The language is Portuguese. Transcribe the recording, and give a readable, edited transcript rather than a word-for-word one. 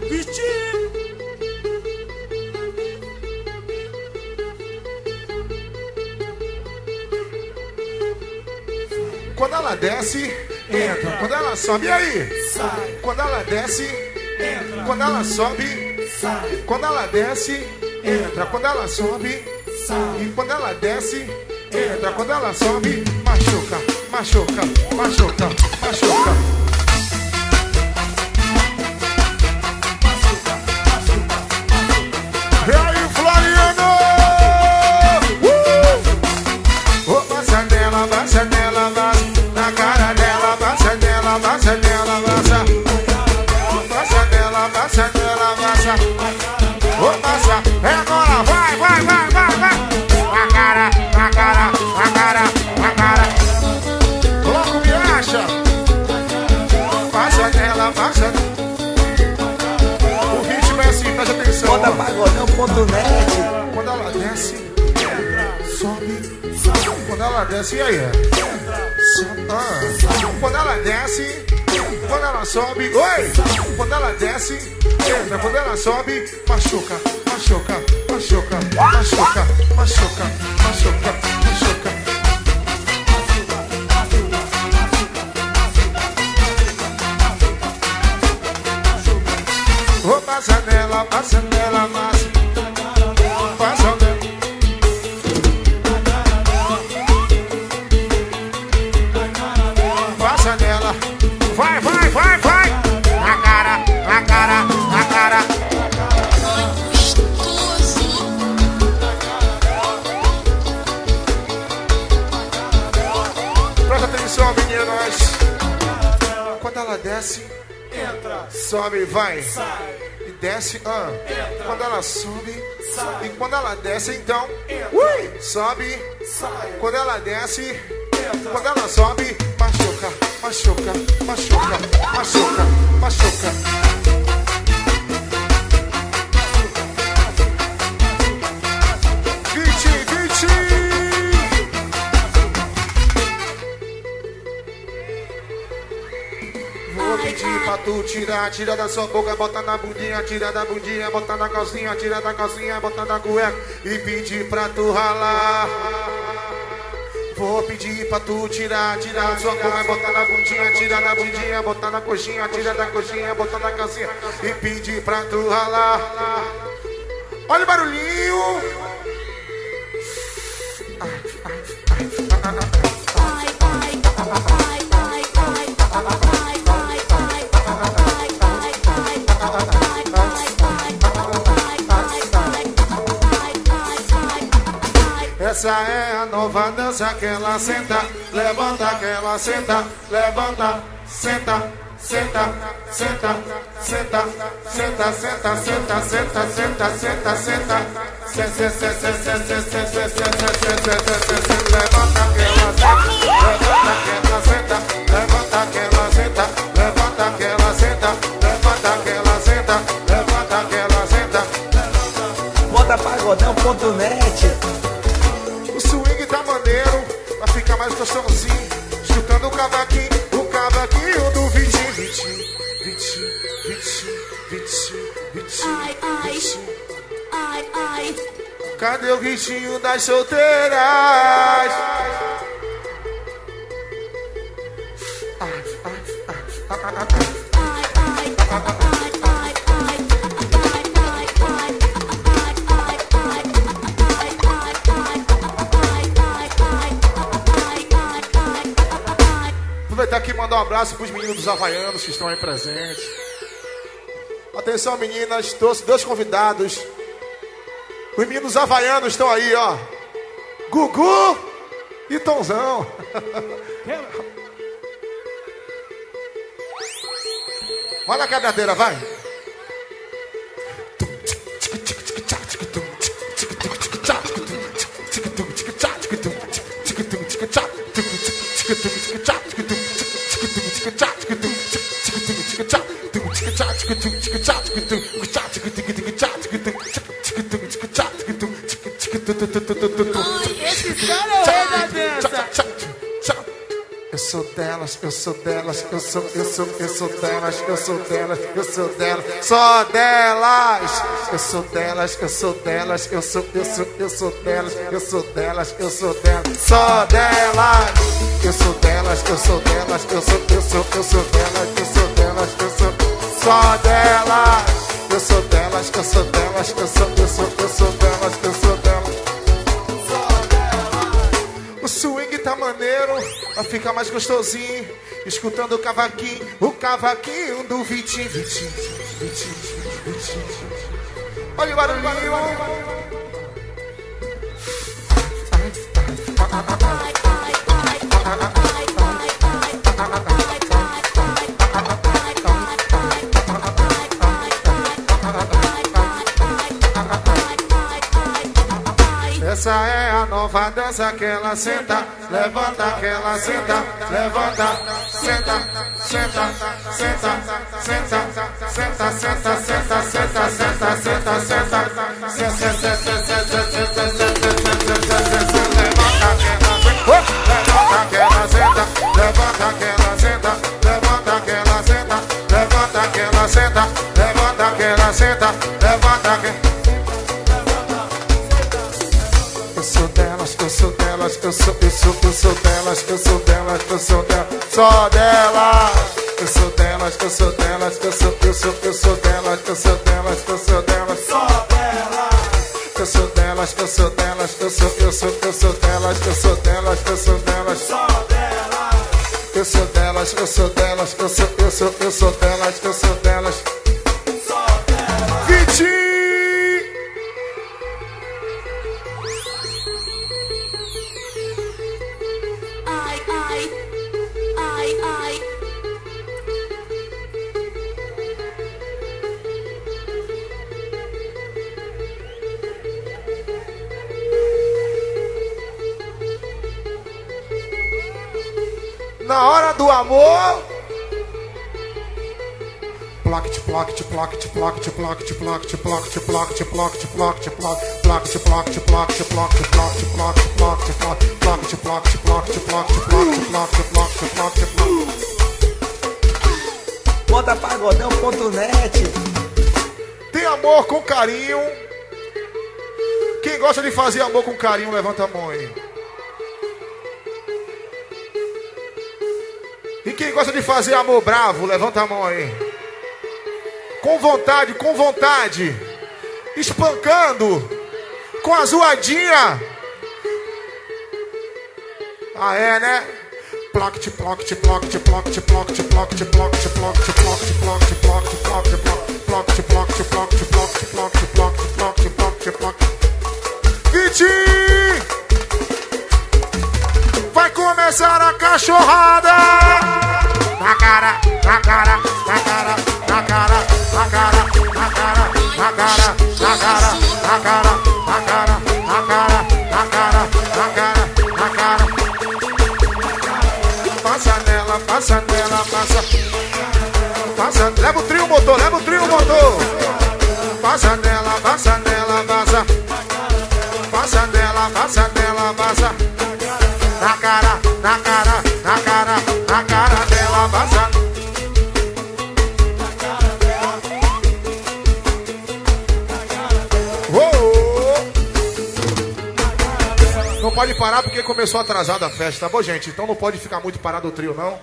Vitinho. Quando ela desce, entra. Quando ela sobe, e aí? Sai. Quando ela desce, Entra. quando ela sobe, Sai. quando ela desce, entra. Quando ela sobe, Sai. e quando ela desce, entra. Quando ela sobe, machuca, machuca, machuca, machuca. E aí, Floriano! Baixa dela, baixa dela, baixa. Na cara dela, baixa dela, baixa dela, baixa. Baixa dela, baixa dela, baixa. Baixa. É agora, vai, vai, vai, vai, vai. Na cara, na cara, na cara, na cara. Logo me acha. Baixa dela, baixa. O ritmo é assim, presta atenção. Moda pagodão.net. Quando ela desce, sobe. Quando ela desce, e aí? Quando ela desce, quando ela sobe, oi! Quando ela desce, entra. Quando ela sobe, machuca, machuca, machuca, machuca, machuca, machuca, machuca. Oh, passa nela, massa. Passa nela. Passa nela. Vai, vai, vai, vai. Na cara, na cara, na cara. Presta atenção, meninas. Quando ela desce, Entra. sobe, vai. Sai. E desce, quando ela sobe, Sai. e quando ela desce, então, Entra. sobe. Sai. Quando ela desce, Entra. quando ela sobe, machuca, machuca, machuca, machuca, machuca. Vou pedir pra tu tirar, tira da sua boca, bota na bundinha, tira da bundinha, bota na calcinha, tira da calcinha, bota na cueca e pedir pra tu ralar. Vou pedir pra tu tirar da sua boca, botar na bundinha, tira da bundinha, botar na coxinha, tira da coxinha, botar na calcinha e pedir pra tu ralar. Olha o barulhinho. Essa é a nova dança que ela senta, levanta, que ela senta, levanta, senta, senta, senta, senta, senta, senta, senta, senta, senta, senta, senta, levanta que ela senta, levanta que ela senta, levanta que ela senta, levanta que ela senta, levanta que ela senta, levanta que ela senta. Moda pagodão.net. O swing tá maneiro, vai ficar mais gostosinho. Escutando o cavaquinho do Vitinho, Vitinho, Vitinho, Vitinho, Vitinho, Vitinho. Ai, ai, ai, ai. Cadê o Vitinho das solteiras? Aproveitar aqui e mandar um abraço pros meninos dos Havaianos que estão aí presentes. Atenção, meninas, dois convidados. Os meninos havaianos estão aí, ó. Gugu e Tonzão. Olha a cadeira, vai. Esse cara é o rei da dança. Eu sou delas, eu sou delas, eu sou delas, eu sou delas, eu sou delas, só delas. Eu sou delas, eu sou delas, eu sou delas, eu sou delas, eu sou delas, só delas. Eu sou delas, eu sou delas, eu sou delas, eu sou delas, eu sou só delas. Eu sou delas, eu sou delas, eu sou delas, eu sou delas. O swing tá maneiro, vai ficar mais gostosinho, escutando o cavaquinho do Vitinho. Olha o barulhinho. Essa é a nova dança que ela senta, levanta, que ela senta, levanta, senta, senta, senta, senta, senta, senta, senta, senta, senta, senta, senta, levanta que ela senta, levanta que ela senta, levanta que ela senta, levanta que ela senta, levanta que ela senta, levanta que eu sou delas, eu sou delas, eu sou delas, eu sou delas, eu sou delas, só delas. Eu sou delas, eu sou delas, eu sou delas, eu sou delas, eu sou delas, só delas. Eu sou delas, eu sou delas, eu sou delas, eu sou delas, eu sou delas, só delas. Eu sou delas, eu sou delas, eu sou delas, eu sou delas, só delas. Vitinho! Na hora do amor, plaque, plaque, plaque, plaque, plaque, plaque, plaque, plaque, plaque, plaque, plaque, plaque, plaque, plaque, plaque, plaque. Bota pagodão.net. Tem amor com carinho. Quem gosta de fazer amor com carinho, levanta a mão aí. E quem gosta de fazer amor bravo, levanta a mão aí. Com vontade, espancando, com a zoadinha. Ah, é, né? Plaque, plaque, plaque, plaque, plaque, plaque, plaque, plaque, plaque, plaque, plaque, plaque, plaque, plaque, plaque, plaque, plaque, plaque, plaque. Vitinho! Vai começar a cachorrada! Na cara, na cara, na cara, na cara, na cara, na cara, na cara, na cara, na cara, na cara, na cara, na cara, na cara, na cara. Passa nela, passa nela, passa. Passa, leva o trio motor, leva o trio motor. Passa nela, passa nela, passa. Passa nela, passa nela, passa. Na cara, na cara, na cara, na cara dela, vaza. Não pode parar porque começou atrasada a festa, tá bom, gente? Então não pode ficar muito parado o trio, não.